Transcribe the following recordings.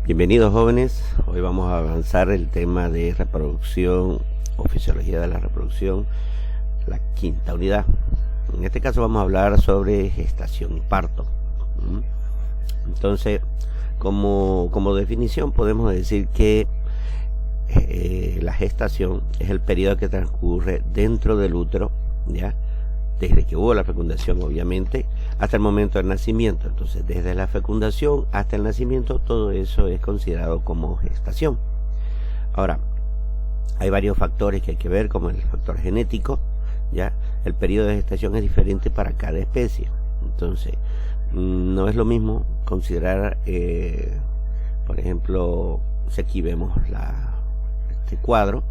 Bienvenidos jóvenes, hoy vamos a avanzar el tema de reproducción o fisiología de la reproducción, la quinta unidad. En este caso vamos a hablar sobre gestación y parto. Entonces, como definición podemos decir que la gestación es el periodo que transcurre dentro del útero, ¿ya? Desde que hubo la fecundación, obviamente, hasta el momento del nacimiento. Entonces, desde la fecundación hasta el nacimiento, todo eso es considerado como gestación. Ahora, hay varios factores que hay que ver, como el factor genético, ¿ya? El periodo de gestación es diferente para cada especie. Entonces, no es lo mismo considerar, por ejemplo, si aquí vemos este cuadro,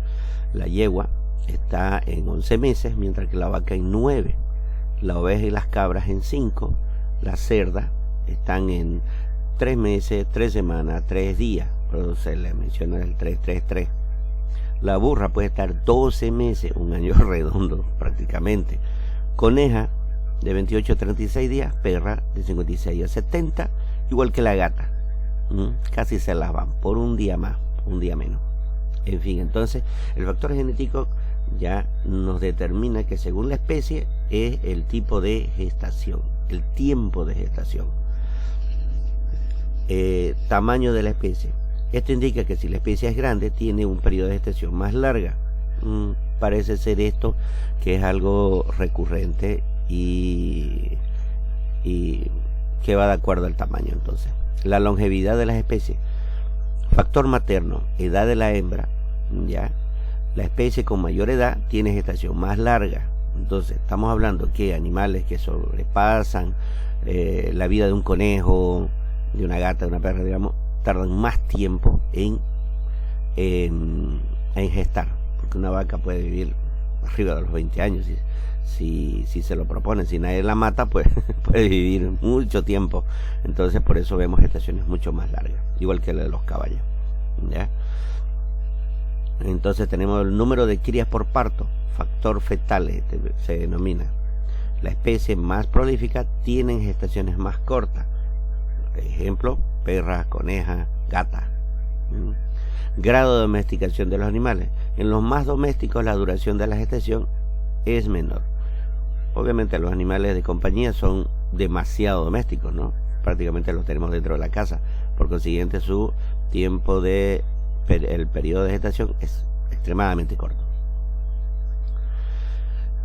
la yegua está en 11 meses, mientras que la vaca en 9, la oveja y las cabras en 5, las cerdas están en 3 meses, 3 semanas, 3 días, pero se le menciona el 3. La burra puede estar 12 meses, un año redondo prácticamente. Coneja de 28 a 36 días, perra de 56 a 70, igual que la gata. Casi se las van, por un día más, un día menos. En fin, entonces el factor genético ya nos determina que según la especie es el tipo de gestación, el tiempo de gestación. Tamaño de la especie. Esto indica que si la especie es grande tiene un periodo de gestación más larga. Parece ser esto que es algo recurrente y que va de acuerdo al tamaño. Entonces, la longevidad de las especies. Factor materno, edad de la hembra, ya. La especie con mayor edad tiene gestación más larga. Entonces, estamos hablando que animales que sobrepasan la vida de un conejo, de una gata, de una perra, digamos, tardan más tiempo en gestar. Porque una vaca puede vivir arriba de los 20 años. Si se lo proponen, si nadie la mata, pues puede vivir mucho tiempo. Entonces, por eso vemos gestaciones mucho más largas, igual que la de los caballos, ¿ya? Entonces tenemos el número de crías por parto, factor fetal se denomina. La especie más prolífica tienen gestaciones más cortas. Ejemplo, perras, conejas, gatas. Grado de domesticación de los animales. En los más domésticos la duración de la gestación es menor. Obviamente los animales de compañía son demasiado domésticos, ¿no? Prácticamente los tenemos dentro de la casa. Por consiguiente, su tiempo el periodo de gestación es extremadamente corto.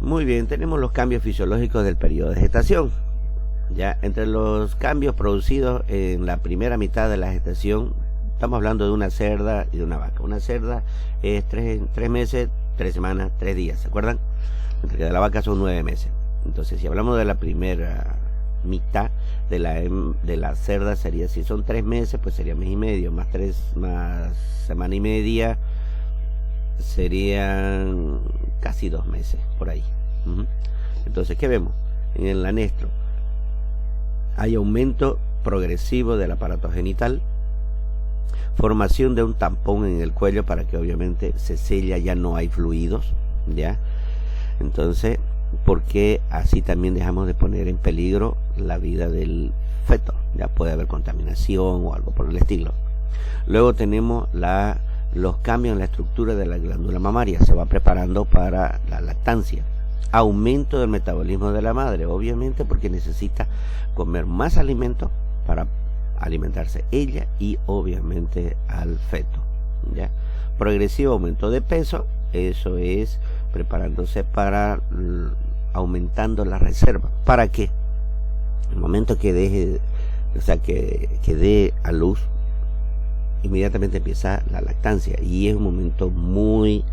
Muy bien, tenemos los cambios fisiológicos del periodo de gestación. Ya entre los cambios producidos en la primera mitad de la gestación, estamos hablando de una cerda y de una vaca. Una cerda es 3 meses, 3 semanas, 3 días, ¿se acuerdan? Mientras que de la vaca son 9 meses. Entonces, si hablamos de la primera mitad de la cerda, sería, si son 3 meses, pues sería mes y medio, más semana y media, serían casi 2 meses, por ahí. Entonces, ¿qué vemos? En el anestro hay aumento progresivo del aparato genital, formación de un tampón en el cuello para que obviamente se sella, ya no hay fluidos, ¿ya? Entonces, porque así también dejamos de poner en peligro la vida del feto, ya puede haber contaminación o algo por el estilo. Luego tenemos los cambios en la estructura de la glándula mamaria, se va preparando para la lactancia. Aumento del metabolismo de la madre, obviamente porque necesita comer más alimentos para alimentarse ella y obviamente al feto, ¿ya? Progresivo aumento de peso, eso es preparándose para aumentando la reserva. ¿Para qué? El momento que dé a luz, inmediatamente empieza la lactancia y es un momento muy,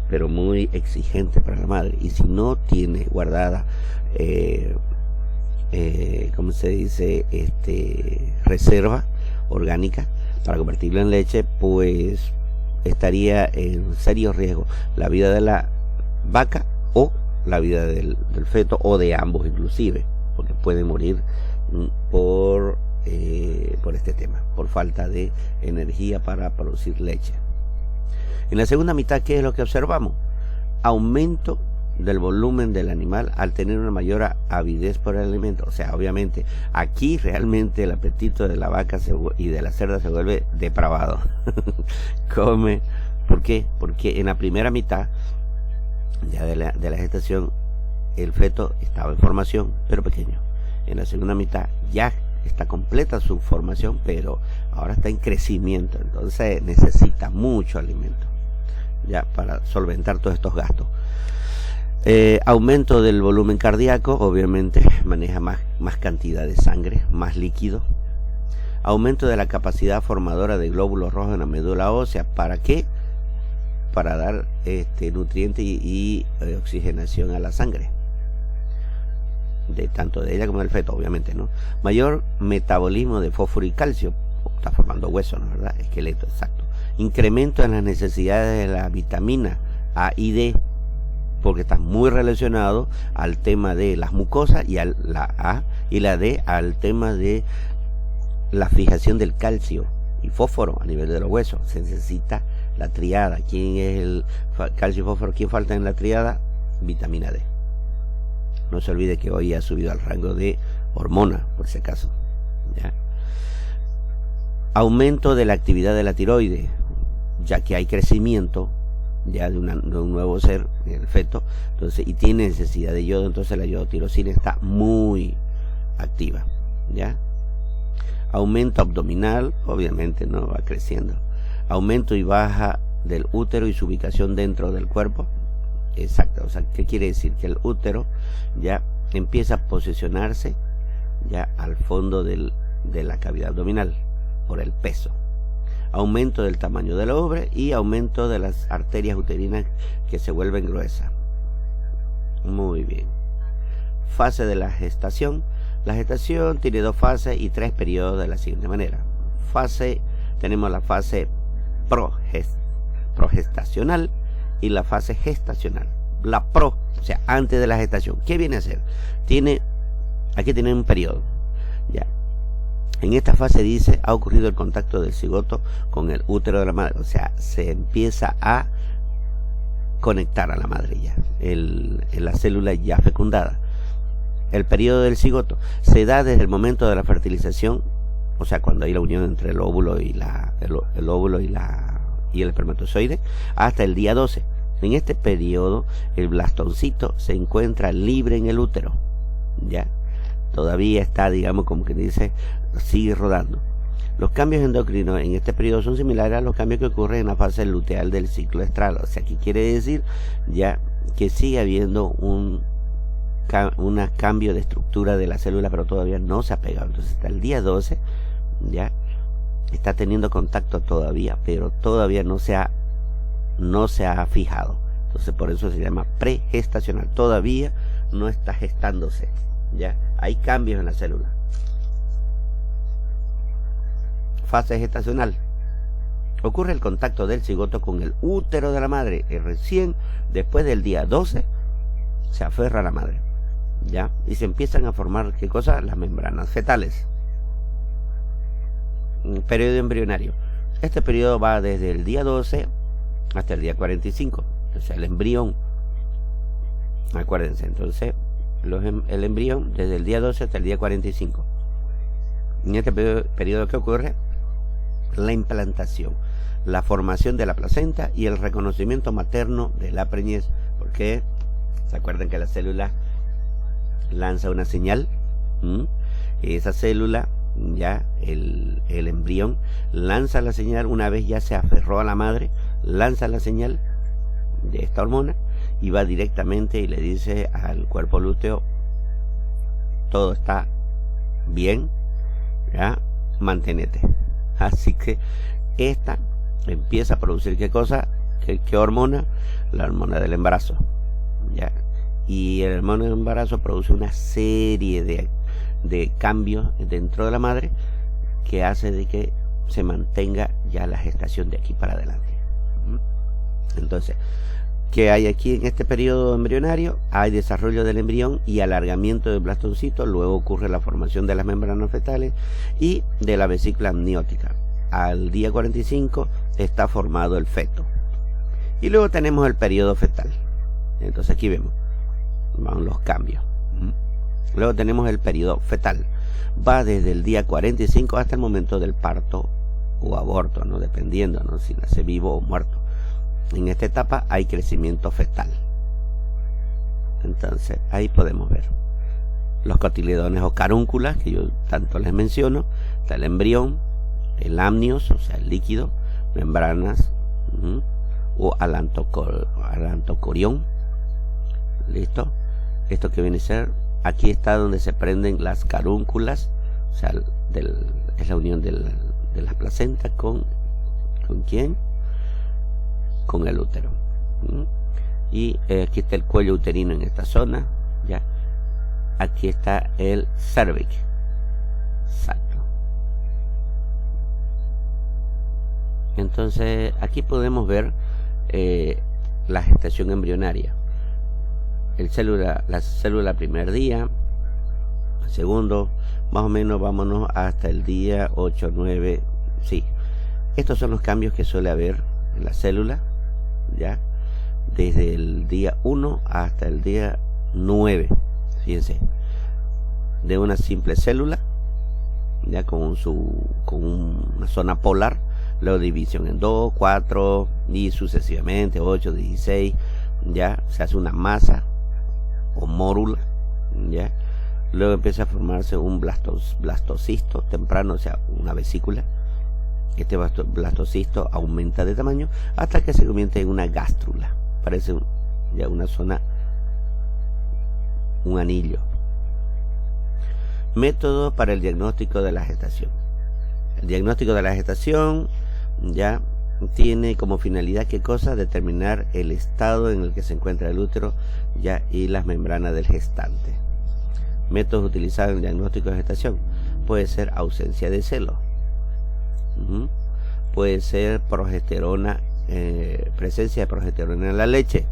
pero muy exigente para la madre. Y si no tiene guardada, ¿cómo se dice? Reserva orgánica para convertirlo en leche, pues estaría en serio riesgo la vida de la vaca o la vida del feto, o de ambos inclusive, porque puede morir por este tema, por falta de energía para producir leche. En la segunda mitad, ¿qué es lo que observamos? Aumento del volumen del animal al tener una mayor avidez por el alimento. O sea, obviamente aquí realmente el apetito de la vaca y de la cerda se vuelve depravado. Come. ¿Por qué? Porque en la primera mitad ya de la gestación el feto estaba en formación, pero pequeño. En la segunda mitad ya está completa su formación, pero ahora está en crecimiento, entonces necesita mucho alimento ya para solventar todos estos gastos. Aumento del volumen cardíaco, obviamente maneja más cantidad de sangre, más líquido. Aumento de la capacidad formadora de glóbulos rojos en la médula ósea. ¿Para qué? Para dar nutrientes y oxigenación a la sangre, de tanto de ella como del feto, obviamente, ¿no? Mayor metabolismo de fósforo y calcio, está formando hueso, ¿no? ¿Verdad? Esqueleto, exacto. Incremento en las necesidades de la vitamina A y D, porque está muy relacionado al tema de las mucosas, y la A y la D al tema de la fijación del calcio y fósforo a nivel de los huesos. Se necesita la triada. ¿Quién es el calcio y fósforo? ¿Quién falta en la triada? Vitamina D. No se olvide que hoy ha subido al rango de hormona, por si acaso, ¿ya? Aumento de la actividad de la tiroides, ya que hay crecimiento ya de un nuevo ser, el feto, entonces, y tiene necesidad de yodo, entonces la iodotirosina está muy activa, ¿ya? Aumento abdominal, obviamente no va creciendo. Aumento y baja del útero y su ubicación dentro del cuerpo. Exacto, o sea, ¿qué quiere decir? Que el útero ya empieza a posicionarse ya al fondo de la cavidad abdominal por el peso. Aumento del tamaño del ovario y aumento de las arterias uterinas que se vuelven gruesas. Muy bien. Fase de la gestación. La gestación tiene 2 fases y 3 periodos de la siguiente manera. Tenemos la fase progestacional y la fase gestacional. La o sea, antes de la gestación. ¿Qué viene a ser? Aquí tiene un periodo. Ya. En esta fase dice, ha ocurrido el contacto del cigoto con el útero de la madre. O sea, se empieza a conectar a la madre ya, en la célula ya fecundada. El periodo del cigoto se da desde el momento de la fertilización, o sea, cuando hay la unión entre el óvulo y el espermatozoide, hasta el día 12. En este periodo, el blastoncito se encuentra libre en el útero, ¿ya? Todavía está, digamos, como que dice, sigue rodando. Los cambios endocrinos en este periodo son similares a los cambios que ocurren en la fase luteal del ciclo estral. O sea, aquí quiere decir ya que sigue habiendo un cambio de estructura de la célula, pero todavía no se ha pegado. Entonces, hasta el día 12, ya está teniendo contacto todavía, pero todavía no se ha fijado. Entonces, por eso se llama pregestacional. Todavía no está gestándose, ya hay cambios en la célula. Fase gestacional. Ocurre el contacto del cigoto con el útero de la madre, y recién después del día 12 se aferra a la madre, ya, y se empiezan a formar, ¿qué cosa? Las membranas fetales. Periodo embrionario. Este periodo va desde el día 12 hasta el día 45. O sea, el embrión, acuérdense, entonces el embrión desde el día 12 hasta el día 45. En este periodo, ¿qué ocurre? La implantación, la formación de la placenta y el reconocimiento materno de la preñez. Porque se acuerdan que la célula lanza una señal, y esa célula, ya el embrión lanza la señal. Una vez ya se aferró a la madre, lanza la señal de esta hormona y va directamente y le dice al cuerpo lúteo: todo está bien, ya, manténete. Así que esta empieza a producir, ¿qué cosa? ¿Qué hormona? La hormona del embarazo, ya. Y el hormona del embarazo produce una serie de cambios dentro de la madre que hace de que se mantenga ya la gestación de aquí para adelante. Entonces, ¿qué hay aquí en este periodo embrionario? Hay desarrollo del embrión y alargamiento del blastoncito. Luego ocurre la formación de las membranas fetales y de la vesícula amniótica. Al día 45 está formado el feto. Y luego tenemos el periodo fetal. Entonces aquí vemos van los cambios. Luego tenemos el periodo fetal, va desde el día 45 hasta el momento del parto o aborto, no dependiendo, ¿no?, si nace vivo o muerto. En esta etapa hay crecimiento fetal. Entonces ahí podemos ver los cotiledones o carúnculas, que yo tanto les menciono. Está el embrión, el amnios, o sea, el líquido, membranas, o alantocorión. Listo. Esto que viene a ser, aquí está donde se prenden las carúnculas, o sea, es la unión de la placenta ¿con quién? Con el útero. Y aquí está el cuello uterino en esta zona, ya. Aquí está el cervix. Exacto. Entonces aquí podemos ver la gestación embrionaria. La célula primer día, segundo, más o menos vámonos hasta el día 8, 9, sí. Estos son los cambios que suele haber en la célula, ya, desde el día 1 hasta el día 9. Fíjense, de una simple célula, ya con una zona polar, luego división en 2, 4 y sucesivamente 8, 16, ya se hace una masa o mórula, ya. Luego empieza a formarse un blastocisto temprano, o sea, una vesícula. Este blastocisto aumenta de tamaño hasta que se convierte en una gástrula. Parece ya una zona, un anillo. Método para el diagnóstico de la gestación. El diagnóstico de la gestación ya tiene como finalidad, ¿qué cosa? Determinar el estado en el que se encuentra el útero, ya, y las membranas del gestante. Métodos utilizados en el diagnóstico de gestación: puede ser ausencia de celo, puede ser progesterona, presencia de progesterona en la leche,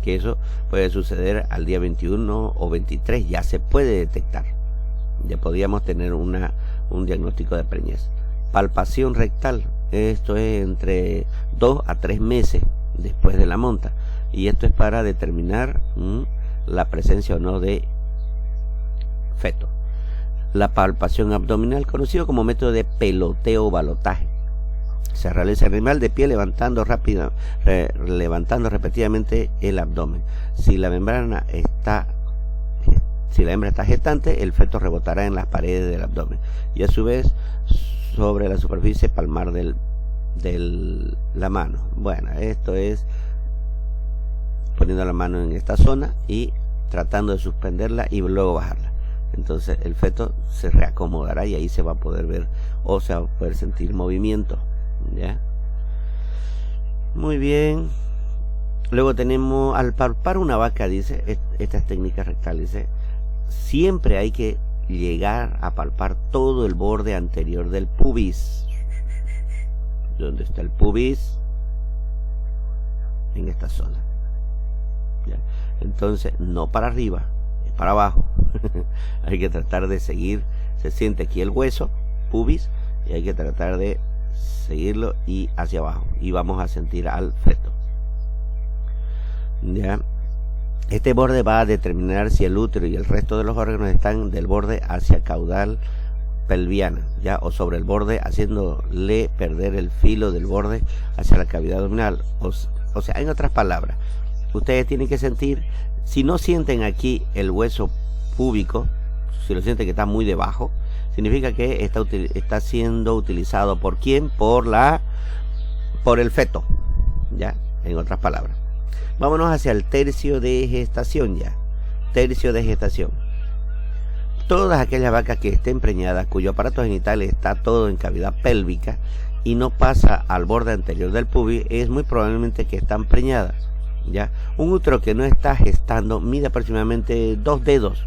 que eso puede suceder al día 21 o 23, ya se puede detectar, ya podríamos tener un diagnóstico de preñez. Palpación rectal, esto es entre 2 a 3 meses después de la monta, y esto es para determinar la presencia o no de feto. La palpación abdominal, conocido como método de peloteo o balotaje, se realiza el animal de pie levantando repetidamente el abdomen. Si la hembra está gestante, el feto rebotará en las paredes del abdomen y a su vez sobre la superficie palmar de la mano. Bueno, esto es poniendo la mano en esta zona y tratando de suspenderla y luego bajarla. Entonces el feto se reacomodará y ahí se va a poder ver, o se va a poder sentir movimiento, ¿ya? Muy bien. Luego tenemos al palpar una vaca, dice, estas técnicas rectales, dice, siempre hay que llegar a palpar todo el borde anterior del pubis. ¿Dónde está el pubis? En esta zona, ¿ya? Entonces no para arriba, es para abajo. Hay que tratar de seguir, se siente aquí el hueso, pubis, y hay que tratar de seguirlo y hacia abajo, y vamos a sentir al feto, ¿ya? Este borde va a determinar si el útero y el resto de los órganos están del borde hacia caudal pelviana, ¿ya? O sobre el borde, haciéndole perder el filo del borde hacia la cavidad abdominal. O sea, en otras palabras, ustedes tienen que sentir, si no sienten aquí el hueso púbico, si lo sienten que está muy debajo, significa que está siendo utilizado ¿por quién? Por el feto, ¿ya? En otras palabras. Vámonos hacia el tercio de gestación, ya. Tercio de gestación. Todas aquellas vacas que estén preñadas, cuyo aparato genital está todo en cavidad pélvica y no pasa al borde anterior del pubis, es muy probablemente que están preñadas, ¿ya? Un útero que no está gestando mide aproximadamente 2 dedos.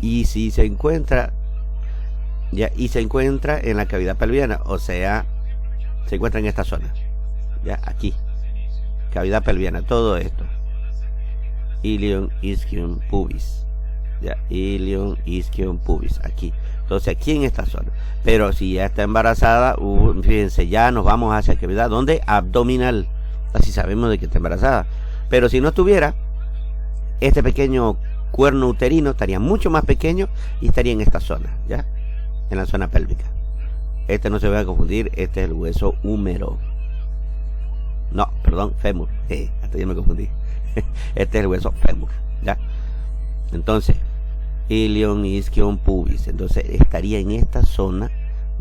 Y si se encuentra, ¿ya? Y se encuentra en la cavidad pelviana, o sea, se encuentra en esta zona, ¿ya? Aquí. Cavidad pelviana, todo esto. Ilion, ischion, pubis. Ya, ilion, ischion, pubis, aquí. Entonces aquí en esta zona. Pero si ya está embarazada, fíjense, ya nos vamos hacia cavidad, ¿dónde? Abdominal. Así sabemos de que está embarazada. Pero si no estuviera, Este pequeño cuerno uterino estaría mucho más pequeño y estaría en esta zona, ¿ya? En la zona pélvica. Este no se va a confundir, este es el hueso húmero. No, perdón, fémur. Hasta ya me confundí. Este es el hueso fémur, ¿ya? Entonces, ilion, isquion, pubis. Entonces estaría en esta zona,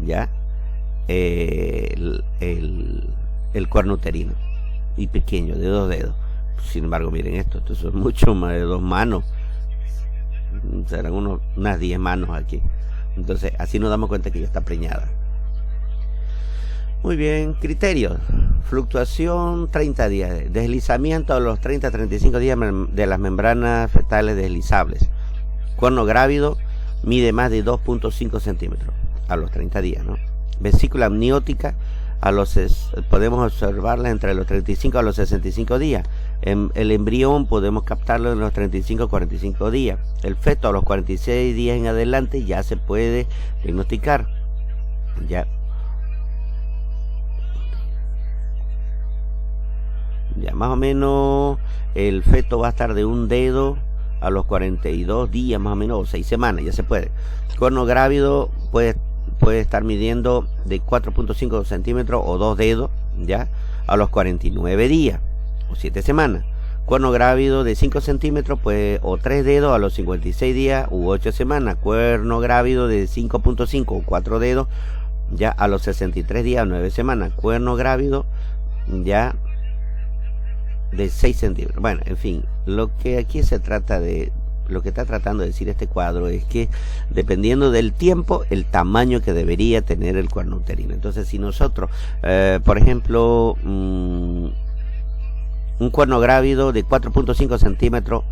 ¿ya? El cuerno uterino. Y pequeño, de 2 dedos. Sin embargo, miren esto es mucho más de 2 manos. Serán unas 10 manos aquí. Entonces, así nos damos cuenta que ya está preñada. Muy bien, criterios. Fluctuación 30 días. Deslizamiento a los 30 a 35 días de las membranas fetales deslizables. Cuerno grávido mide más de 2.5 centímetros a los 30 días, ¿no? Vesícula amniótica podemos observarla entre los 35 a los 65 días. El embrión podemos captarlo en los 35 a 45 días. El feto a los 46 días en adelante ya se puede diagnosticar. Ya más o menos el feto va a estar de 1 dedo a los 42 días más o menos, o 6 semanas, ya se puede. Cuerno grávido puede estar midiendo de 4.5 centímetros o 2 dedos, ya, a los 49 días o 7 semanas. Cuerno grávido de 5 centímetros, pues, o 3 dedos a los 56 días u 8 semanas. Cuerno grávido de 5.5 o 4 dedos, ya, a los 63 días o 9 semanas. Cuerno grávido, ya, de 6 centímetros. Bueno, en fin, lo que aquí se trata de, lo que está tratando de decir este cuadro es que dependiendo del tiempo, el tamaño que debería tener el cuerno uterino. Entonces, si nosotros, por ejemplo, un cuerno grávido de 4.5 centímetros,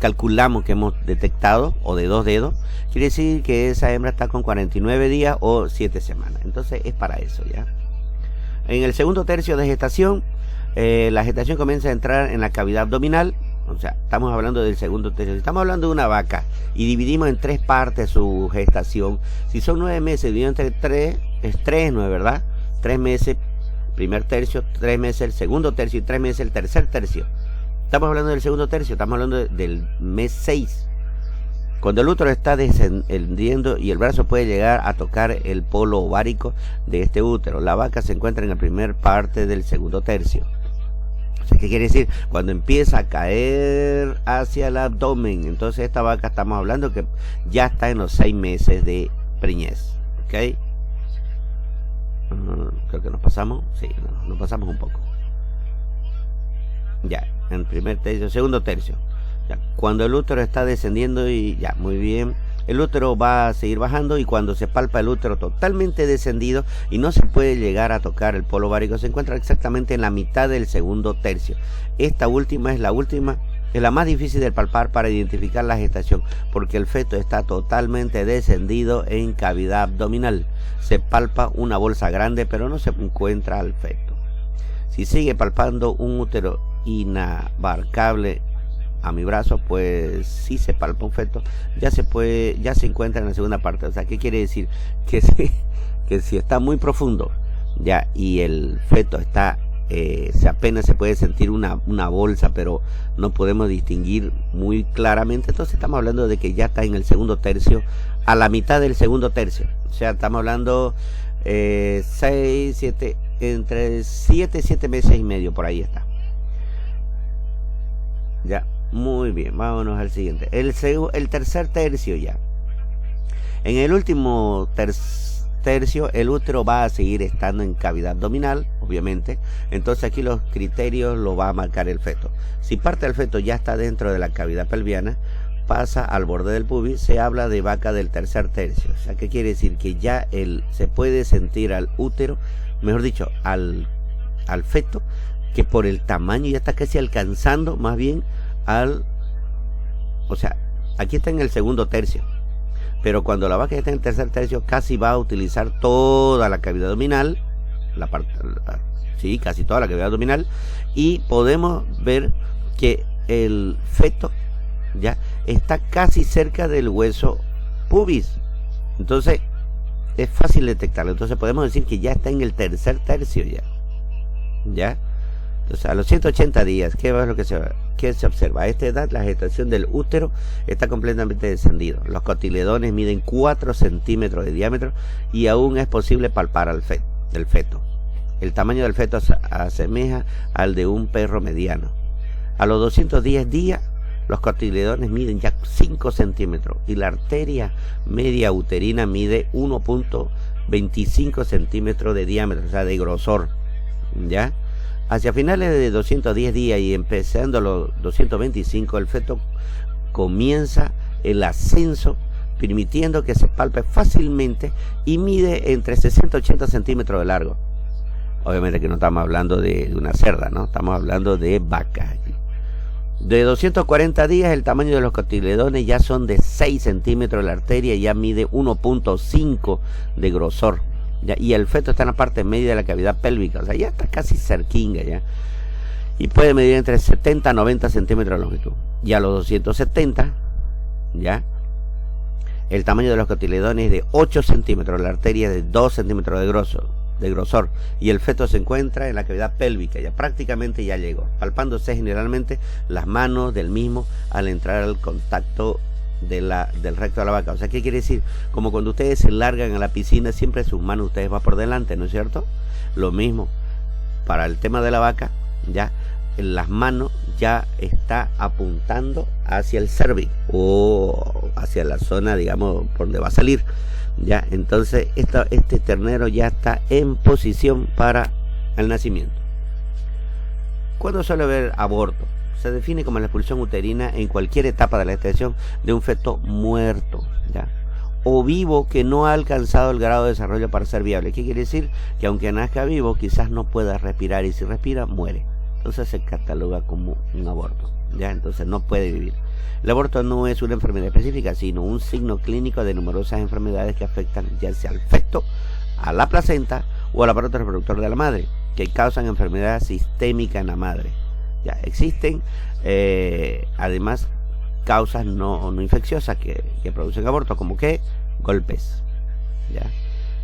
calculamos que hemos detectado, o de 2 dedos, quiere decir que esa hembra está con 49 días o 7 semanas. Entonces, es para eso, ¿ya? En el segundo tercio de gestación, la gestación comienza a entrar en la cavidad abdominal. O sea, estamos hablando del segundo tercio. Si estamos hablando de una vaca y dividimos en 3 partes su gestación, si son 9 meses dividido entre 3, es 3, ¿no es verdad? 3 meses, primer tercio, 3 meses el segundo tercio y 3 meses el tercer tercio. Estamos hablando del segundo tercio, estamos hablando del mes 6. Cuando el útero está descendiendo y el brazo puede llegar a tocar el polo ovárico de este útero, la vaca se encuentra en la primera parte del segundo tercio. ¿Qué quiere decir? Cuando empieza a caer hacia el abdomen, entonces esta vaca, estamos hablando que ya está en los 6 meses de preñez, ¿ok? Creo que nos pasamos, sí, nos pasamos un poco. Ya, en primer tercio, segundo tercio. Ya, cuando el útero está descendiendo y ya, muy bien. El útero va a seguir bajando y cuando se palpa el útero totalmente descendido y no se puede llegar a tocar el polo ovárico, se encuentra exactamente en la mitad del segundo tercio. Esta última es la más difícil de palpar para identificar la gestación, porque el feto está totalmente descendido en cavidad abdominal. Se palpa una bolsa grande, pero no se encuentra al feto. Si sigue palpando un útero inabarcable a mi brazo, pues sí se palpa un feto, ya se encuentra en la segunda parte. O sea, ¿qué quiere decir? Que si está muy profundo ya y el feto está apenas se puede sentir una bolsa, pero no podemos distinguir muy claramente, entonces estamos hablando de que ya está en el segundo tercio, a la mitad del segundo tercio. O sea, estamos hablando 6, 7, entre 7 y 7 meses y medio, por ahí está. Ya, muy bien, vámonos al siguiente. El tercer tercio ya. En el último tercio, el útero va a seguir estando en cavidad abdominal, obviamente. Entonces aquí los criterios lo va a marcar el feto. Si parte del feto ya está dentro de la cavidad pelviana, pasa al borde del pubis, se habla de vaca del tercer tercio. O sea, ¿qué quiere decir? Que ya se puede sentir al útero, mejor dicho, al feto, que por el tamaño ya está casi alcanzando más bien o sea, aquí está en el segundo tercio, pero cuando la vaca está en el tercer tercio casi va a utilizar toda la cavidad abdominal, sí, casi toda la cavidad abdominal, y podemos ver que el feto ya está casi cerca del hueso pubis. Entonces es fácil detectarlo. Entonces podemos decir que ya está en el tercer tercio ya. Entonces, a los 180 días, ¿qué es lo que se observa? A esta edad, la gestación del útero está completamente descendido. Los cotiledones miden 4 centímetros de diámetro y aún es posible palpar el feto. El tamaño del feto se asemeja al de un perro mediano. A los 210 días, los cotiledones miden ya 5 centímetros y la arteria media uterina mide 1.25 centímetros de diámetro, o sea, de grosor, ¿ya? Hacia finales de 210 días y empezando los 225, el feto comienza el ascenso, permitiendo que se palpe fácilmente y mide entre 60 y 80 centímetros de largo. Obviamente que no estamos hablando de una cerda, ¿no? Estamos hablando de vaca. De 240 días el tamaño de los cotiledones ya son de 6 centímetros, la arteria ya mide 1.5 de grosor. ¿Ya? Y el feto está en la parte media de la cavidad pélvica, o sea, ya está casi cerquinga ya. Y puede medir entre 70 a 90 centímetros de longitud. Y a los 270, ya, el tamaño de los cotiledones es de 8 centímetros, la arteria de 2 centímetros de grosor. Y el feto se encuentra en la cavidad pélvica, ya prácticamente ya llegó, palpándose generalmente las manos del mismo al entrar al contacto del recto de la vaca. O sea, ¿qué quiere decir? Como cuando ustedes se largan a la piscina, siempre sus manos ustedes van por delante, ¿no es cierto? Lo mismo para el tema de la vaca, ya las manos ya está apuntando hacia el cervix o hacia la zona, digamos, por donde va a salir, ya. Entonces este ternero ya está en posición para el nacimiento. ¿Cuándo suele haber aborto? Se define como la expulsión uterina en cualquier etapa de la gestación de un feto muerto, ¿ya? O vivo que no ha alcanzado el grado de desarrollo para ser viable. ¿Qué quiere decir? Que aunque nazca vivo, quizás no pueda respirar, y si respira, muere. Entonces se cataloga como un aborto, ¿ya? Entonces no puede vivir. El aborto no es una enfermedad específica, sino un signo clínico de numerosas enfermedades que afectan ya sea al feto, a la placenta o al aparato reproductor de la madre, que causan enfermedad sistémica en la madre. Ya existen además causas no infecciosas que producen abortos, como que golpes, ¿ya?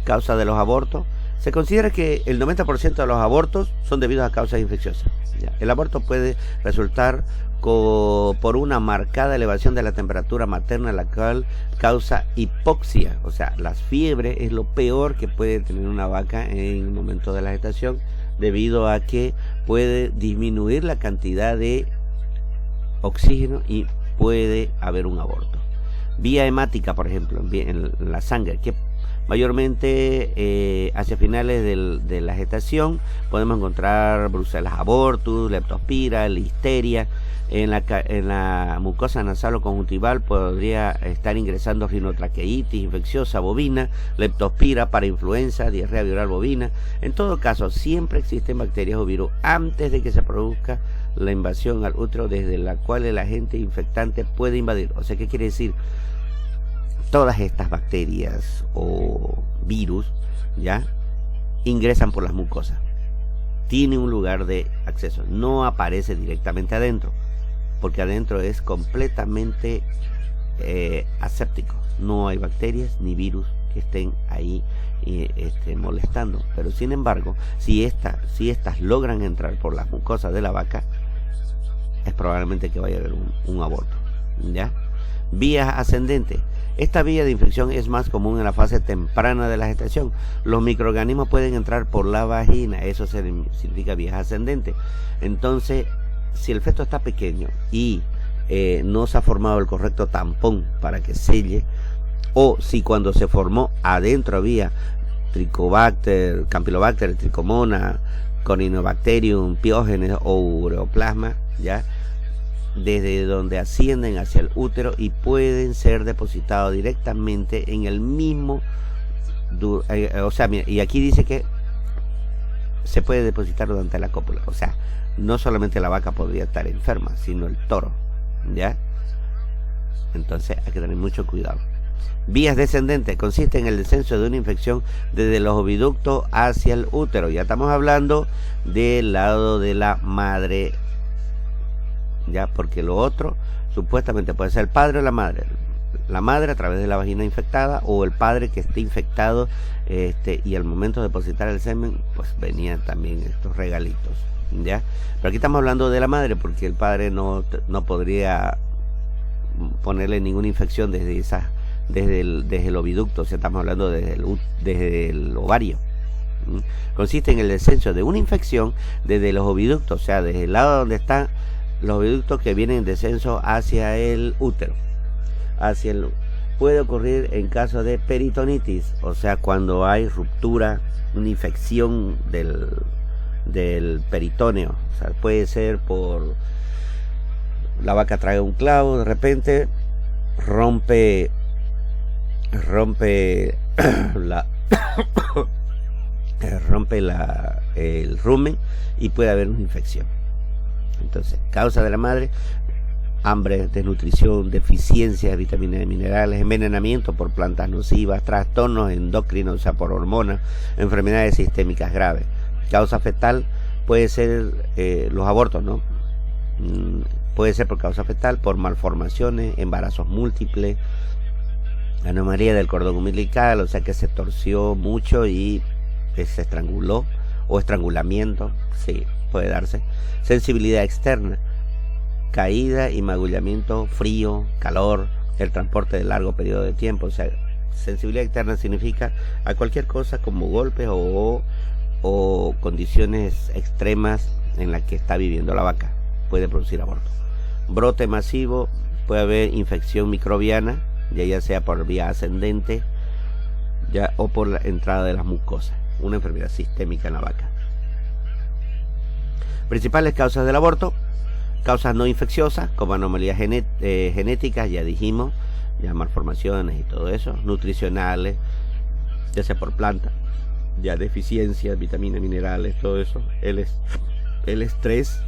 Causa de los abortos: se considera que el 90% de los abortos son debidos a causas infecciosas, ¿ya? El aborto puede resultar por una marcada elevación de la temperatura materna, la cual causa hipoxia. O sea, la fiebre es lo peor que puede tener una vaca en el momento de la gestación, debido a que puede disminuir la cantidad de oxígeno y puede haber un aborto. Vía hemática, por ejemplo, en la sangre, que mayormente hacia finales de la gestación podemos encontrar Brucella abortus, leptospira, listeria. En la mucosa nasal o conjuntival podría estar ingresando rinotraqueitis infecciosa bovina, leptospira, parainfluenza, diarrea viral bovina. En todo caso, siempre existen bacterias o virus antes de que se produzca la invasión al útero, desde la cual el agente infectante puede invadir. O sea, ¿qué quiere decir? Todas estas bacterias o virus, ya, ingresan por las mucosas. Tiene un lugar de acceso, no aparece directamente adentro, porque adentro es completamente aséptico. No hay bacterias ni virus que estén ahí molestando. Pero sin embargo, si estas logran entrar por las mucosas de la vaca, es probablemente que vaya a haber un aborto, ¿ya? Vías ascendentes. Esta vía de infección es más común en la fase temprana de la gestación. Los microorganismos pueden entrar por la vagina, eso significa vías ascendentes. Entonces, si el feto está pequeño y no se ha formado el correcto tampón para que selle, o si cuando se formó adentro había Tricobacter, Campylobacter, Trichomona, Corynebacterium, Piógenes o Ureoplasma, ¿ya?, desde donde ascienden hacia el útero y pueden ser depositados directamente en el mismo, o sea, mira, y aquí dice que se puede depositar durante la cópula. O sea, no solamente la vaca podría estar enferma, sino el toro, ¿ya? Entonces hay que tener mucho cuidado. Vías descendentes consiste en el descenso de una infección desde los oviductos hacia el útero. Ya estamos hablando del lado de la madre, ya, porque lo otro supuestamente puede ser el padre o la madre. La madre a través de la vagina infectada, o el padre que esté infectado, y al momento de depositar el semen, pues venían también estos regalitos, ¿ya? Pero aquí estamos hablando de la madre, porque el padre no podría ponerle ninguna infección desde el oviducto, o sea, estamos hablando desde el ovario. Consiste en el descenso de una infección desde los oviductos, o sea, desde el lado donde están los oviductos que vienen en descenso hacia el útero. Puede ocurrir en caso de peritonitis, o sea, cuando hay ruptura, una infección del peritoneo. O sea, puede ser por la vaca traga un clavo, de repente rompe el rumen y puede haber una infección. Entonces, causa de la madre: hambre, desnutrición, deficiencia de vitaminas y minerales, envenenamiento por plantas nocivas, trastornos endocrinos, o sea, por hormonas, enfermedades sistémicas graves. Causa fetal puede ser los abortos, ¿no? Puede ser por causa fetal, por malformaciones, embarazos múltiples, anomalía del cordón umbilical, o sea que se torció mucho y se estranguló, o estrangulamiento, sí, puede darse. Sensibilidad externa, caída y magullamiento, frío, calor, el transporte de largo periodo de tiempo. O sea, sensibilidad externa significa a cualquier cosa como golpes o condiciones extremas en las que está viviendo la vaca, puede producir aborto. Brote masivo, puede haber infección microbiana, ya sea por vía ascendente o por la entrada de las mucosas, una enfermedad sistémica en la vaca. Principales causas del aborto: causas no infecciosas, como anomalías genéticas, ya dijimos, ya malformaciones y todo eso, nutricionales, ya sea por planta, ya deficiencias, vitaminas, minerales, todo eso, el estrés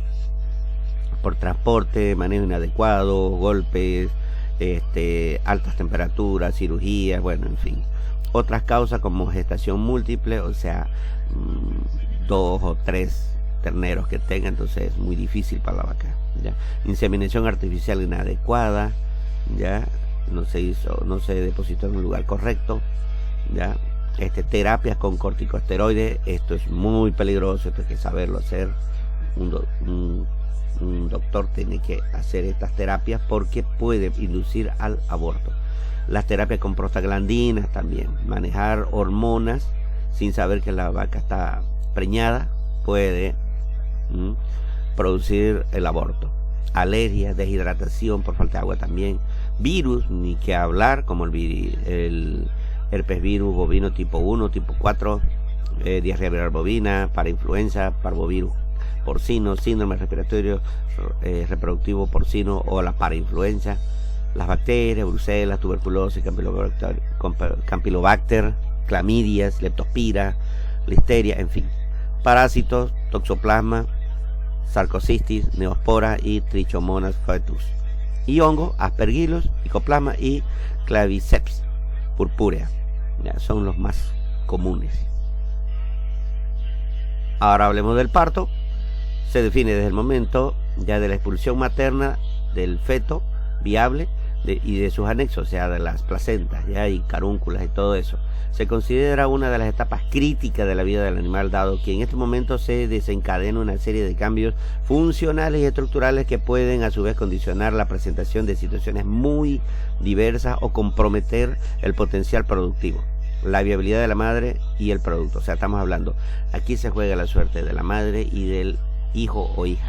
por transporte, manejo inadecuado, golpes, altas temperaturas, cirugías, bueno, en fin. Otras causas como gestación múltiple, o sea, 2 o 3 terneros que tenga, entonces es muy difícil para la vaca, ¿ya? Inseminación artificial inadecuada, ya no se depositó en un lugar correcto, ya. Terapias con corticosteroides, esto es muy peligroso, esto hay que saberlo hacer. Un doctor tiene que hacer estas terapias porque puede inducir al aborto. Las terapias con prostaglandinas también, manejar hormonas sin saber que la vaca está preñada puede producir el aborto. Alergia, deshidratación por falta de agua también. Virus, ni que hablar, como el herpes virus bovino tipo 1, tipo 4, diarrea viral bovina, parainfluenza, parvovirus porcino, síndrome respiratorio reproductivo porcino o la parainfluenza, las bacterias, brucelas, tuberculosis, campylobacter, clamidias, leptospira, listeria, en fin. Parásitos, toxoplasma, sarcocistis, neospora y trichomonas fetus. Y hongo, aspergillus, mycoplasma y claviceps purpúrea. Ya son los más comunes. Ahora hablemos del parto. Se define desde el momento ya de la expulsión materna del feto viable y de sus anexos, o sea, de las placentas, ya, y carúnculas y todo eso. Se considera una de las etapas críticas de la vida del animal, dado que en este momento se desencadena una serie de cambios funcionales y estructurales que pueden a su vez condicionar la presentación de situaciones muy diversas o comprometer el potencial productivo, la viabilidad de la madre y el producto. O sea, estamos hablando, aquí se juega la suerte de la madre y del hijo o hija,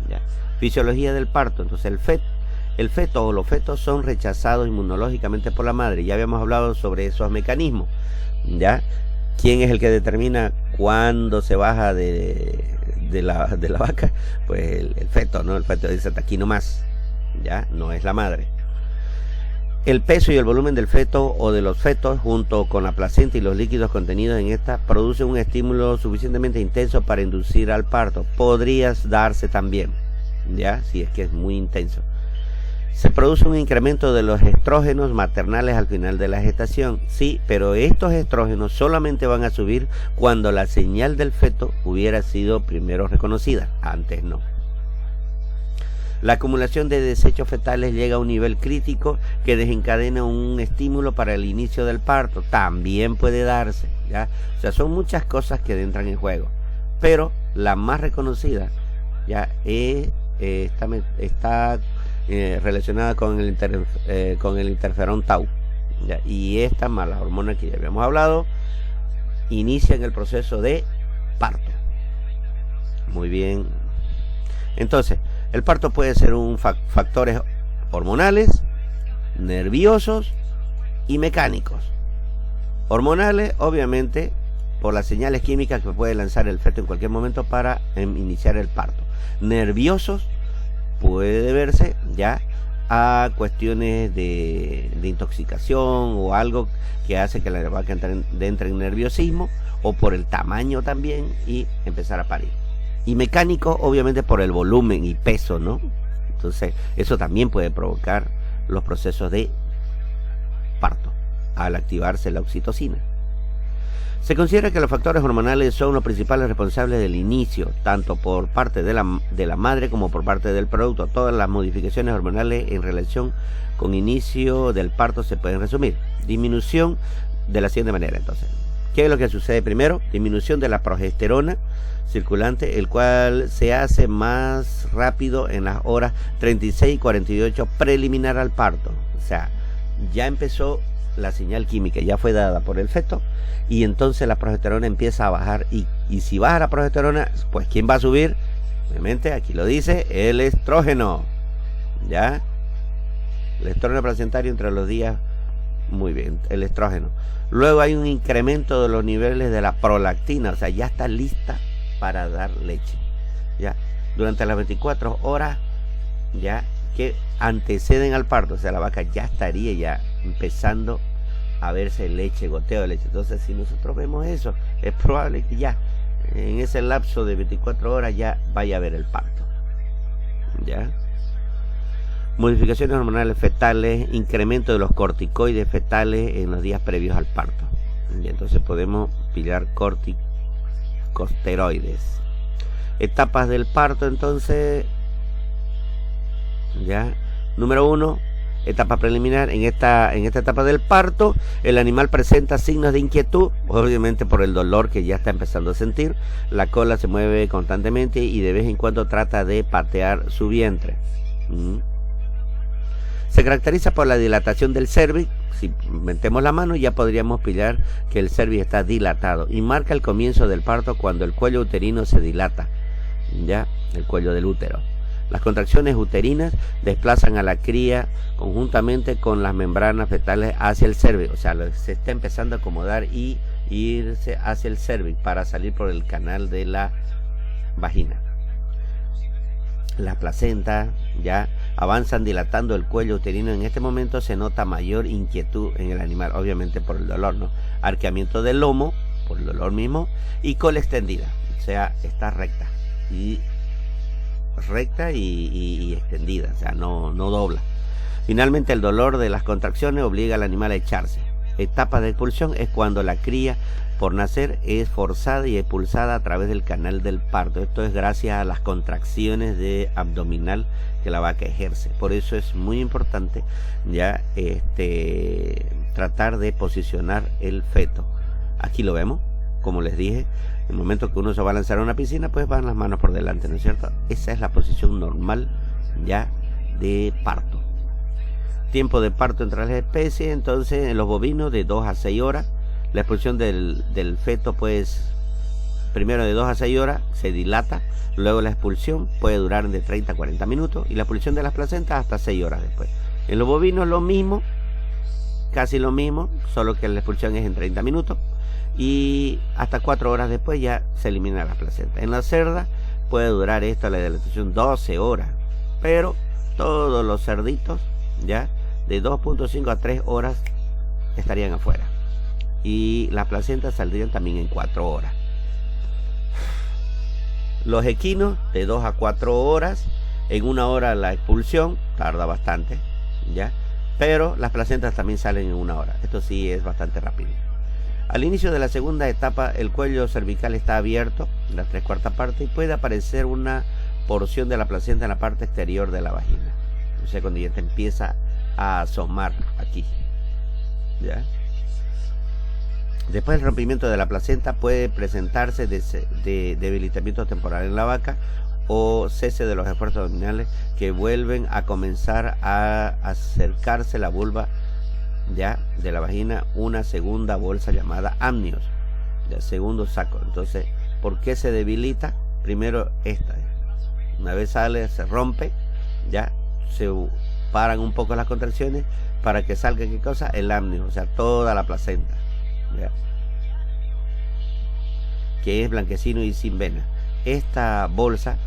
¿ya? Fisiología del parto. Entonces el feto o los fetos son rechazados inmunológicamente por la madre. Ya habíamos hablado sobre esos mecanismos, ¿ya? ¿Quién es el que determina cuándo se baja de la vaca? Pues el feto, ¿no? El feto dice hasta aquí nomás, ¿ya? No es la madre. El peso y el volumen del feto o de los fetos, junto con la placenta y los líquidos contenidos en esta, producen un estímulo suficientemente intenso para inducir al parto. Podría darse también, ¿ya? Si es que es muy intenso. Se produce un incremento de los estrógenos maternales al final de la gestación, sí, pero estos estrógenos solamente van a subir cuando la señal del feto hubiera sido primero reconocida, antes no. La acumulación de desechos fetales llega a un nivel crítico que desencadena un estímulo para el inicio del parto. También puede darse, ¿ya? O sea, son muchas cosas que entran en juego. Pero la más reconocida, ya está relacionada con el interferón tau, ¿ya? Y esta más la hormona que ya habíamos hablado inician el proceso de parto. Muy bien. Entonces, el parto puede ser un factores hormonales, nerviosos y mecánicos. Hormonales, obviamente, por las señales químicas que puede lanzar el feto en cualquier momento para iniciar el parto. Nerviosos, puede deberse ya a cuestiones de intoxicación o algo que hace que la vaca entre en nerviosismo, o por el tamaño también, y empezar a parir. Y mecánico, obviamente, por el volumen y peso, ¿no? Entonces, eso también puede provocar los procesos de parto al activarse la oxitocina. Se considera que los factores hormonales son los principales responsables del inicio, tanto por parte de la madre como por parte del producto. Todas las modificaciones hormonales en relación con inicio del parto se pueden resumir. Disminución de la siguiente manera, entonces. ¿Qué es lo que sucede primero? Disminución de la progesterona circulante, el cual se hace más rápido en las horas 36 y 48 preliminar al parto. O sea, ya empezó la señal química, ya fue dada por el feto, y entonces la progesterona empieza a bajar, y si baja la progesterona, pues ¿quién va a subir? Obviamente, aquí lo dice, el estrógeno, ¿ya? El estrógeno placentario entre los días, muy bien, el estrógeno. Luego hay un incremento de los niveles de la prolactina, o sea, ya está lista para dar leche, ¿ya? Durante las 24 horas, ya, que anteceden al parto, o sea, la vaca ya estaría ya empezando a verse leche, goteo de leche. Entonces, si nosotros vemos eso, es probable que ya en ese lapso de 24 horas ya vaya a haber el parto, ¿ya? Modificaciones hormonales fetales, incremento de los corticoides fetales en los días previos al parto, y entonces podemos pillar corticosteroides. Etapas del parto, entonces, ya. Número 1, etapa preliminar. En esta etapa del parto, el animal presenta signos de inquietud, obviamente por el dolor que ya está empezando a sentir. La cola se mueve constantemente y de vez en cuando trata de patear su vientre. Se caracteriza por la dilatación del cérvix. Si metemos la mano ya podríamos pillar que el cérvix está dilatado, y marca el comienzo del parto cuando el cuello uterino se dilata, ya, el cuello del útero. Las contracciones uterinas desplazan a la cría conjuntamente con las membranas fetales hacia el cérvix, o sea, se está empezando a acomodar y irse hacia el cérvix para salir por el canal de la vagina. Las placentas ya avanzan dilatando el cuello uterino. En este momento se nota mayor inquietud en el animal, obviamente por el dolor, ¿no? Arqueamiento del lomo por el dolor mismo, y cola extendida, o sea, está recta y extendida, o sea, no dobla. Finalmente, el dolor de las contracciones obliga al animal a echarse. Etapa de expulsión es cuando la cría por nacer es forzada y expulsada a través del canal del parto. Esto es gracias a las contracciones de abdominal que la vaca ejerce. Por eso es muy importante ya tratar de posicionar el feto. Aquí lo vemos, como les dije, en el momento que uno se va a lanzar a una piscina, pues van las manos por delante, ¿no es cierto? Esa es la posición normal ya de parto. Tiempo de parto entre las especies, entonces en los bovinos de 2 a 6 horas. La expulsión del feto, pues, primero de 2 a 6 horas se dilata, luego la expulsión puede durar de 30 a 40 minutos, y la expulsión de las placentas hasta 6 horas después. En los bovinos lo mismo, casi lo mismo, solo que la expulsión es en 30 minutos, y hasta 4 horas después ya se elimina la placenta. En la cerda puede durar la dilatación 12 horas, pero todos los cerditos ya de 2.5 a 3 horas estarían afuera, y las placentas saldrían también en 4 horas. Los equinos de 2 a 4 horas, en 1 hora la expulsión, tarda bastante, ya, pero las placentas también salen en 1 hora. Esto sí es bastante rápido. Al inicio de la segunda etapa, el cuello cervical está abierto, la 3/4 parte, y puede aparecer una porción de la placenta en la parte exterior de la vagina. O sea, cuando ya te empieza a asomar aquí, ¿ya? Después del rompimiento de la placenta puede presentarse de debilitamiento temporal en la vaca o cese de los esfuerzos abdominales que vuelven a comenzar a acercarse la vulva ya de la vagina una segunda bolsa llamada amnios, el segundo saco. Entonces, ¿por qué se debilita? Primero una vez sale, se rompe, ya se paran un poco las contracciones para que salga ¿qué cosa? El amnio, o sea, toda la placenta, ¿ya? Que es blanquecino y sin vena. Esta bolsa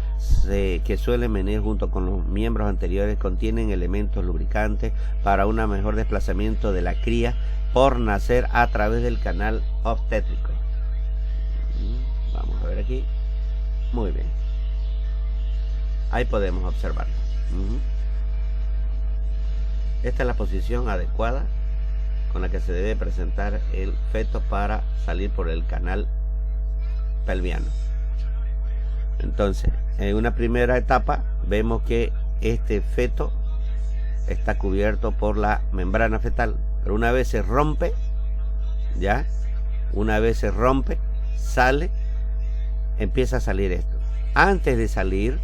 que suele venir junto con los miembros anteriores contienen elementos lubricantes para un mejor desplazamiento de la cría por nacer a través del canal obstétrico. Vamos a ver aquí. Muy bien. Ahí podemos observarlo. Esta es la posición adecuada con la que se debe presentar el feto para salir por el canal pelviano. Entonces, en una primera etapa vemos que este feto está cubierto por la membrana fetal, pero una vez se rompe, ya, una vez se rompe, sale, empieza a salir esto. Antes de salir,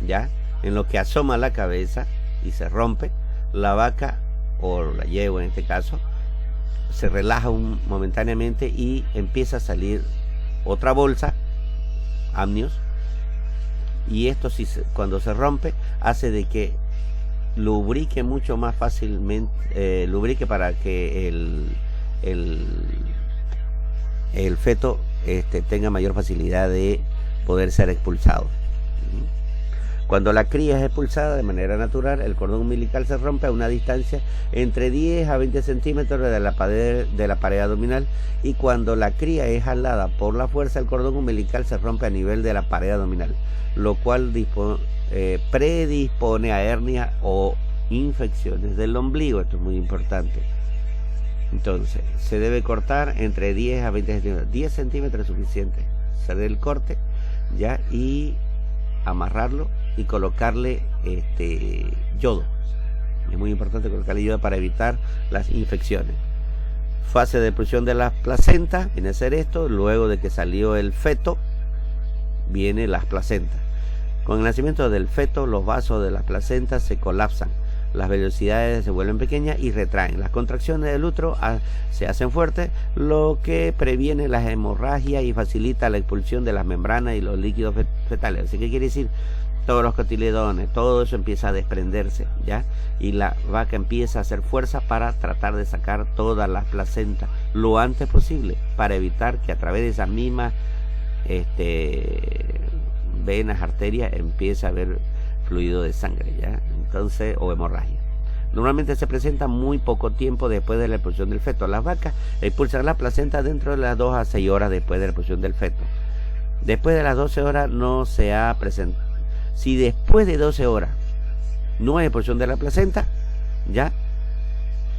ya, en lo que asoma la cabeza y se rompe, la vaca o la yegua en este caso se relaja momentáneamente y empieza a salir otra bolsa, amnios, y esto cuando se rompe hace de que lubrique mucho más fácilmente, lubrique para que el feto tenga mayor facilidad de poder ser expulsado. Cuando la cría es expulsada de manera natural, el cordón umbilical se rompe a una distancia entre 10 a 20 centímetros de la pared abdominal, y cuando la cría es jalada por la fuerza, el cordón umbilical se rompe a nivel de la pared abdominal, lo cual predispone a hernia o infecciones del ombligo. Esto es muy importante. Entonces, se debe cortar entre 10 a 20 centímetros. 10 centímetros es suficiente. Hacer el corte, ya, y amarrarlo y colocarle yodo. Es muy importante colocarle yodo para evitar las infecciones. Fase de expulsión de la placenta, viene a ser esto. Luego de que salió el feto, viene las placentas. Con el nacimiento del feto, los vasos de las placentas se colapsan, las velocidades se vuelven pequeñas y retraen. Las contracciones del útero se hacen fuertes, lo que previene las hemorragias y facilita la expulsión de las membranas y los líquidos fetales. Así que quiere decir, todos los cotiledones, todo eso empieza a desprenderse, ¿ya? Y la vaca empieza a hacer fuerza para tratar de sacar todas las placentas lo antes posible, para evitar que a través de esas mismas venas, arterias, empiece a haber fluido de sangre, ¿ya? Entonces, o hemorragia. Normalmente se presenta muy poco tiempo después de la expulsión del feto. Las vacas expulsan la placenta dentro de las 2 a 6 horas después de la expulsión del feto. Después de las 12 horas no se ha presentado. Si después de 12 horas no hay expulsión de la placenta, ya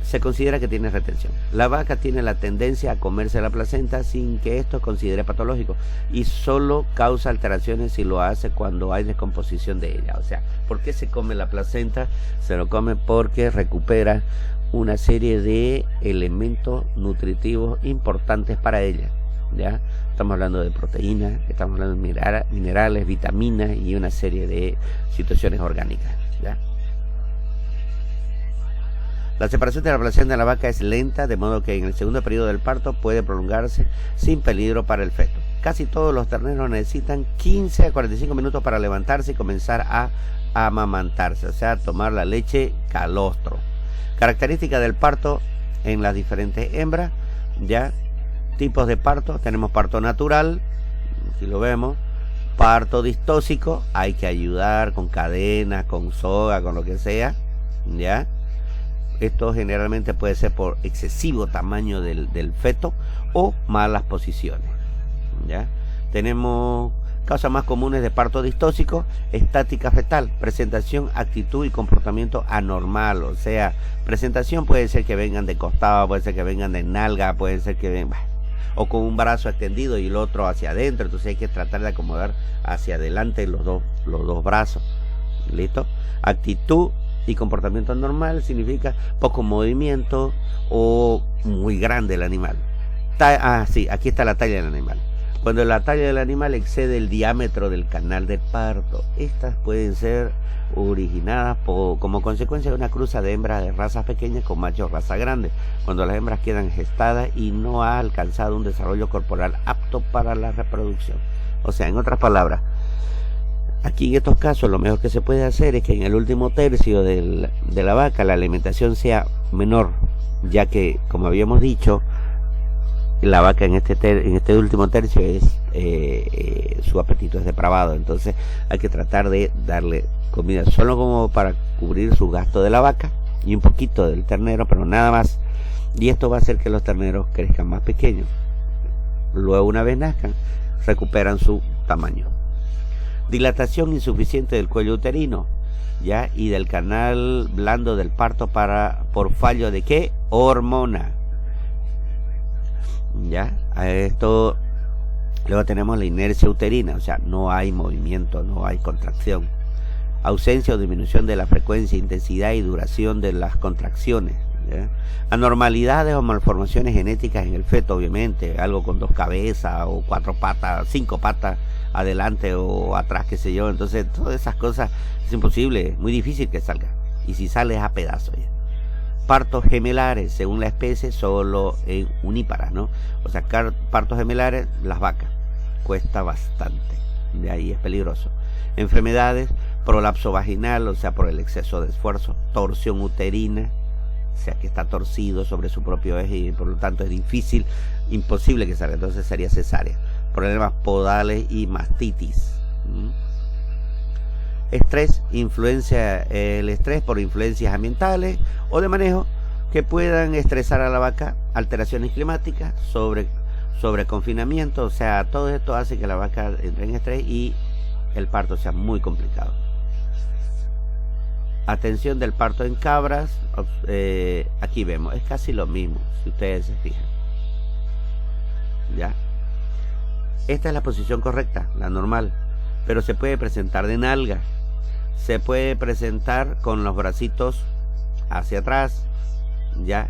se considera que tiene retención. La vaca tiene la tendencia a comerse la placenta sin que esto considere patológico, y solo causa alteraciones si lo hace cuando hay descomposición de ella. O sea, ¿por qué se come la placenta? Se lo come porque recupera una serie de elementos nutritivos importantes para ella, ¿ya? Estamos hablando de proteínas, estamos hablando de minerales, vitaminas y una serie de situaciones orgánicas, ¿ya? La separación de la placenta de la vaca es lenta, de modo que en el segundo periodo del parto puede prolongarse sin peligro para el feto. Casi todos los terneros necesitan 15 a 45 minutos para levantarse y comenzar a amamantarse, o sea, tomar la leche calostro. Característica del parto en las diferentes hembras, ya. Tipos de parto: tenemos parto natural, aquí lo vemos, parto distóxico, hay que ayudar con cadenas, con soga, con lo que sea, ya. Esto generalmente puede ser por excesivo tamaño del feto o malas posiciones, ya. Tenemos causas más comunes de parto distóxico: estática fetal, presentación, actitud y comportamiento anormal. O sea, presentación puede ser que vengan de costado, puede ser que vengan de nalga, puede ser que vengan o con un brazo extendido y el otro hacia adentro. Entonces hay que tratar de acomodar hacia adelante los dos brazos. ¿Listo? Actitud y comportamiento anormal significa poco movimiento o muy grande el animal. Sí, aquí está la talla del animal. Cuando la talla del animal excede el diámetro del canal de parto, estas pueden ser originadas como consecuencia de una cruza de hembras de razas pequeñas con machos raza grande, cuando las hembras quedan gestadas y no ha alcanzado un desarrollo corporal apto para la reproducción. O sea, en otras palabras, aquí en estos casos lo mejor que se puede hacer es que en el último tercio de la vaca la alimentación sea menor, ya que, como habíamos dicho, la vaca en este último tercio su apetito es depravado, entonces hay que tratar de darle comida solo como para cubrir su gasto de la vaca y un poquito del ternero, pero nada más, y esto va a hacer que los terneros crezcan más pequeños. Luego, una vez nazcan, recuperan su tamaño. Dilatación insuficiente del cuello uterino, ya, y del canal blando del parto por fallo de ¿qué? Hormona. Ya, a esto luego tenemos la inercia uterina, o sea, no hay movimiento, no hay contracción. Ausencia o disminución de la frecuencia, intensidad y duración de las contracciones, ¿ya? Anormalidades o malformaciones genéticas en el feto, obviamente, algo con 2 cabezas o 4 patas, 5 patas adelante o atrás, qué sé yo. Entonces todas esas cosas es imposible, es muy difícil que salga, y si sale es a pedazos ya. Partos gemelares, según la especie, solo en uníparas, ¿no? O sea, partos gemelares, las vacas, cuesta bastante, de ahí es peligroso. Enfermedades, prolapso vaginal, o sea, por el exceso de esfuerzo. Torsión uterina, o sea, que está torcido sobre su propio eje y por lo tanto es difícil, imposible que salga, entonces sería cesárea. Problemas podales y mastitis. Estrés, el estrés por influencias ambientales o de manejo que puedan estresar a la vaca, alteraciones climáticas, sobre confinamiento, o sea, todo esto hace que la vaca entre en estrés y el parto sea muy complicado. Atención del parto en cabras, aquí vemos, es casi lo mismo, si ustedes se fijan. ¿Ya? Esta es la posición correcta, la normal, pero se puede presentar de nalga, se puede presentar con los bracitos hacia atrás, ¿ya?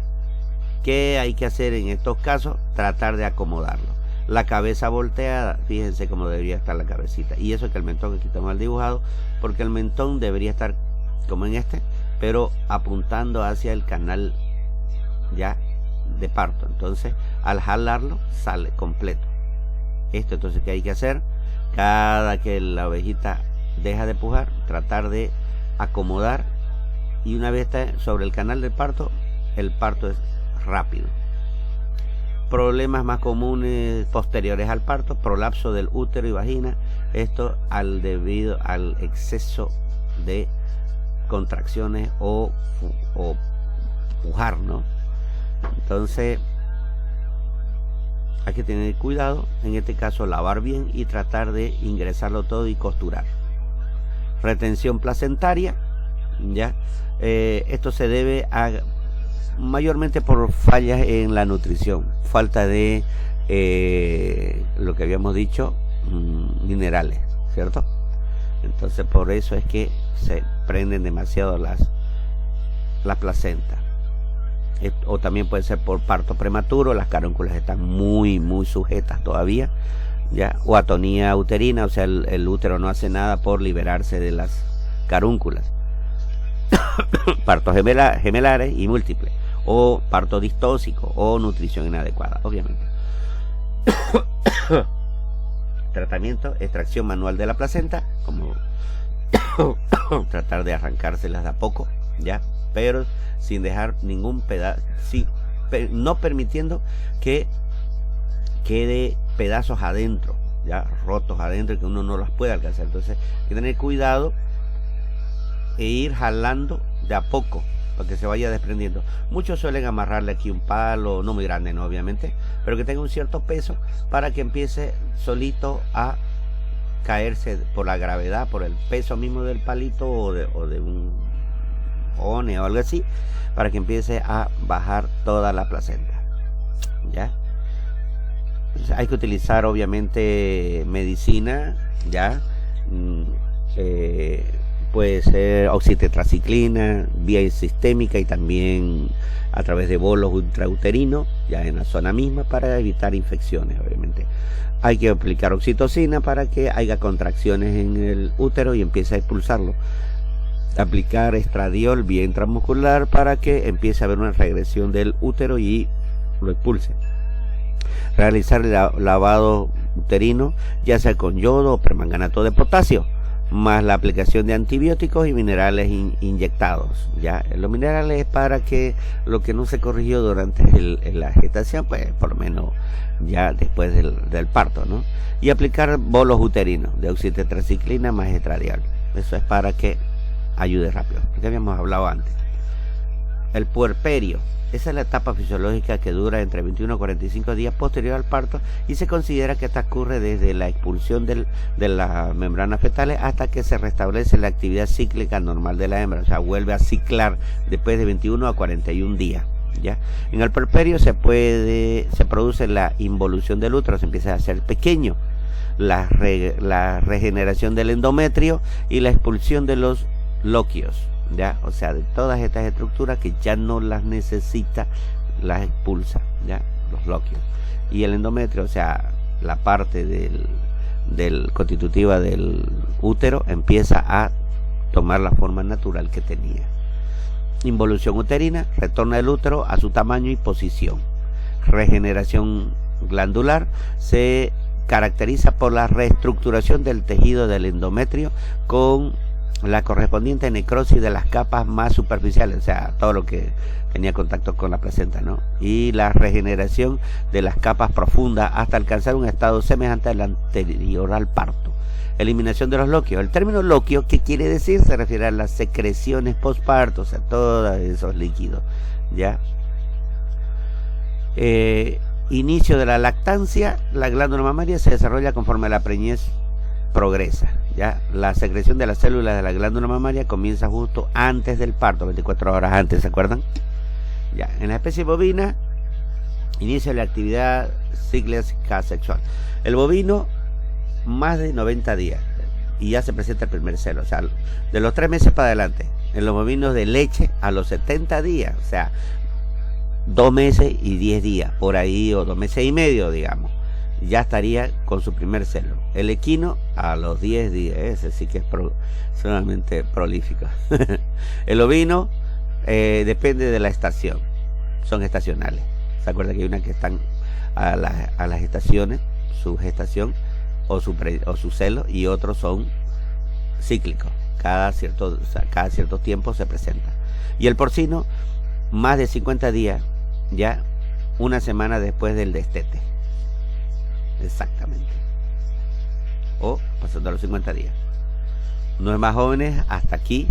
¿Qué hay que hacer en estos casos? Tratar de acomodarlo. La cabeza volteada, fíjense cómo debería estar la cabecita, y eso es que el mentón aquí está mal dibujado, porque el mentón debería estar como en este, pero apuntando hacia el canal ya de parto. Entonces al jalarlo sale completo. Esto, entonces, ¿qué hay que hacer? Cada que la ovejita deja de pujar, tratar de acomodar, y una vez está sobre el canal del parto, el parto es rápido. Problemas más comunes posteriores al parto: prolapso del útero y vagina, esto debido al exceso de contracciones o pujar, ¿no? Entonces hay que tener cuidado, en este caso lavar bien y tratar de ingresarlo todo y costurar. Retención placentaria, ¿ya? Esto se debe mayormente por fallas en la nutrición, falta de lo que habíamos dicho, minerales, ¿cierto? Entonces por eso es que se prenden demasiado las placentas. O también puede ser por parto prematuro, las carúnculas están muy sujetas todavía, ¿ya? O atonía uterina, o sea, el útero no hace nada por liberarse de las carúnculas. Partos gemelares y múltiples, o parto distóxico, o nutrición inadecuada, obviamente. Tratamiento: extracción manual de la placenta, como tratar de arrancárselas de a poco, ya, pero sin dejar ningún pedazo, no permitiendo que quede pedazos adentro, ya, rotos adentro, que uno no los puede alcanzar. Entonces hay que tener cuidado e ir jalando de a poco para que se vaya desprendiendo. Muchos suelen amarrarle aquí un palo, no muy grande, no, obviamente, pero que tenga un cierto peso para que empiece solito a caerse por la gravedad, por el peso mismo del palito o de un one o algo así, para que empiece a bajar toda la placenta, ¿ya? Entonces, hay que utilizar obviamente medicina, ¿ya? puede ser oxitetraciclina, vía sistémica y también a través de bolos intrauterinos, ya en la zona misma, para evitar infecciones, obviamente. Hay que aplicar oxitocina para que haya contracciones en el útero y empiece a expulsarlo. Aplicar estradiol vía intramuscular para que empiece a haber una regresión del útero y lo expulse. Realizar lavado uterino, ya sea con yodo o permanganato de potasio, más la aplicación de antibióticos y minerales inyectados. Ya los minerales es para que lo que no se corrigió durante la gestación, pues por lo menos ya después del parto, ¿no? Y aplicar bolos uterinos de oxitetraciclina más estradiol. Eso es para que ayude rápido, porque habíamos hablado antes. El puerperio, esa es la etapa fisiológica que dura entre 21 a 45 días posterior al parto y se considera que esta ocurre desde la expulsión de las membranas fetales hasta que se restablece la actividad cíclica normal de la hembra, o sea, vuelve a ciclar después de 21 a 41 días. ¿Ya? En el puerperio se produce la involución del útero, se empieza a hacer pequeño, la regeneración del endometrio y la expulsión de los loquios, ¿ya? O sea, de todas estas estructuras que ya no las necesita, las expulsa, ¿ya? Los loquios. Y el endometrio, o sea, la parte del constitutiva del útero, empieza a tomar la forma natural que tenía. Involución uterina, retorna el útero a su tamaño y posición. Regeneración glandular, se caracteriza por la reestructuración del tejido del endometrio con la correspondiente necrosis de las capas más superficiales, o sea, todo lo que tenía contacto con la placenta, ¿no? Y la regeneración de las capas profundas hasta alcanzar un estado semejante al anterior al parto. Eliminación de los loquios. El término loquio, ¿qué quiere decir? Se refiere a las secreciones postparto, o sea, todos esos líquidos, ¿ya? Inicio de la lactancia, la glándula mamaria se desarrolla conforme la preñez progresa, ¿ya? La secreción de las células de la glándula mamaria comienza justo antes del parto, 24 horas antes, ¿se acuerdan? Ya, en la especie bovina, inicia la actividad cíclica sexual. El bovino, más de 90 días, y ya se presenta el primer celo, o sea, de los 3 meses para adelante. En los bovinos de leche, a los 70 días, o sea, 2 meses y 10 días, por ahí, o 2 meses y medio, digamos, ya estaría con su primer celo. El equino a los 10 días, ese sí que es solamente prolífico. El ovino depende de la estación, son estacionales. ¿Se acuerdan que hay una que están a las estaciones, su gestación o su celo, y otros son cíclicos, cada cierto tiempo se presenta? Y el porcino, más de 50 días, ya una semana después del destete. Exactamente. O pasando a los 50 días. Los más jóvenes hasta aquí,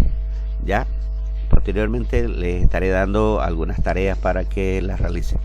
ya. Posteriormente les estaré dando algunas tareas para que las realicen.